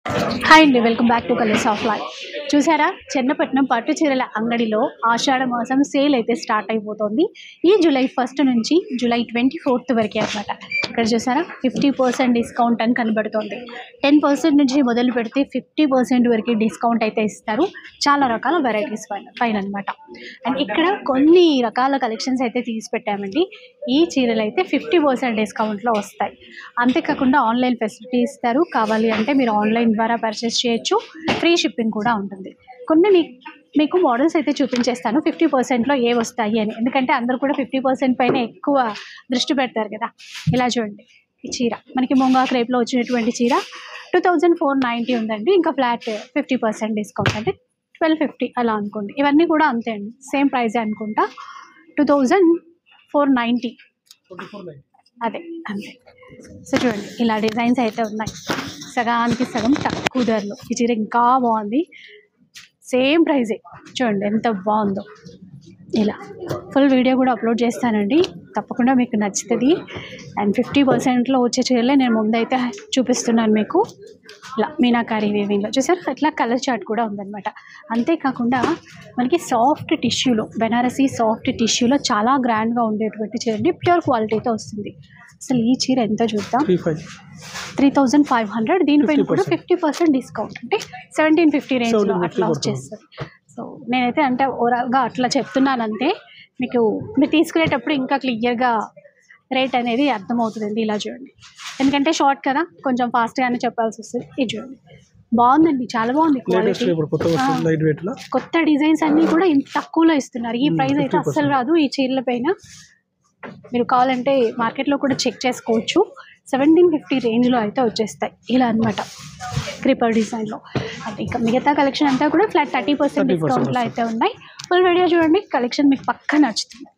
Hi అండి, welcome back to colours of life. చూసారా, చెన్నపట్నం పట్టు చీరల అంగడిలో ఆషాఢ మాసం సేల్ అయితే స్టార్ట్ అయిపోతుంది. ఈ జూలై 1 నుంచి జూలై 24 వరకే అనమాట. ఇక్కడ చూసారా 50% డిస్కౌంట్ అని కనబడుతుంది. 10% నుంచి మొదలు పెడితే 50% వరకు డిస్కౌంట్ అయితే ఇస్తారు. చాలా రకాల వెరైటీస్ పైన అనమాట. అండ్ ఇక్కడ కొన్ని రకాల కలెక్షన్స్ అయితే తీసి పెట్టామండి. ఈ చీరలు అయితే 50% డిస్కౌంట్లో వస్తాయి. అంతేకాకుండా ఆన్లైన్ ఫెసిలిటీ ఇస్తారు. కావాలి అంటే మీరు ఆన్లైన్ ద్వారా పర్చేస్ చేయొచ్చు. ఫ్రీ షిప్పింగ్ కూడా ఉంటుంది. కొన్ని మీకు మోడల్స్ అయితే చూపించేస్తాను 50%లో ఏ వస్తాయి అని. ఎందుకంటే అందరూ కూడా 50% పైన ఎక్కువ దృష్టి పెడతారు కదా. ఇలా చూడండి, ఈ చీర మనకి ముంగా క్రేప్లో వచ్చినటువంటి చీర 2490 ఉందండి. ఇంకా ఫ్లాట్ 50% డిస్కౌంట్ అంటే 1250 అలా అనుకోండి. ఇవన్నీ కూడా అంతే అండి, సేమ్ ప్రైజే అనుకుంటా. 2490 అదే అంతే. సో చూడండి, ఇలా డిజైన్స్ అయితే ఉన్నాయి. సగానికి సగం తక్కువ ధరలో ఈ చీర ఇంకా బాగుంది. సేమ్ ప్రైజే. చూడండి ఎంత బాగుందో. ఇలా ఫుల్ వీడియో కూడా అప్లోడ్ చేస్తానండి, తప్పకుండా మీకు నచ్చుతుంది. అండ్ 50%లో వచ్చే చీరలే నేను ముందైతే చూపిస్తున్నాను మీకు. ఇలా మీనాకారి వీవింగ్లో చూసారు, అట్లా కలర్ చార్ట్ కూడా ఉందన్నమాట. అంతేకాకుండా మనకి సాఫ్ట్ టిష్యూలో, బెనారసీ సాఫ్ట్ టిష్యూలో చాలా గ్రాండ్గా ఉండేటువంటి చీర అండి. ప్యూర్ క్వాలిటీతో వస్తుంది. అసలు ఈ చీర ఎంత చూద్దాం, 3500. దీనిపైన కూడా 50% డిస్కౌంట్ అంటే 1750 రేంజ్లో అట్లా వచ్చేస్తుంది. సో నేనైతే అంటే ఓవరాల్గా అట్లా చెప్తున్నాను అంతే. మీరు తీసుకునేటప్పుడు ఇంకా క్లియర్గా రేట్ అనేది అర్థమవుతుంది. ఇలా చూడండి, ఎందుకంటే షార్ట్ కదా, కొంచెం ఫాస్ట్గానే చెప్పాల్సి వస్తుంది. ఇది చూడండి, బాగుందండి, చాలా బాగుంది క్వాలిటీ. కొత్త డిజైన్స్ అన్నీ కూడా ఇంత తక్కువలో ఇస్తున్నారు. ఈ ప్రైస్ అయితే అస్సలు రాదు ఈ చీరల పైన. మీరు కావాలంటే మార్కెట్లో కూడా చెక్ చేసుకోవచ్చు. 1750 రేంజ్లో అయితే వచ్చేస్తాయి ఇలా అనమాట, క్రీపర్ డిజైన్లో. అంటే ఇంకా మిగతా కలెక్షన్ అంతా కూడా ఫ్లాట్ 30% డిస్కౌంట్లో అయితే ఉన్నాయి. ఫుల్ వీడియో చూడండి, కలెక్షన్ మీకు పక్కా నచ్చుతుంది.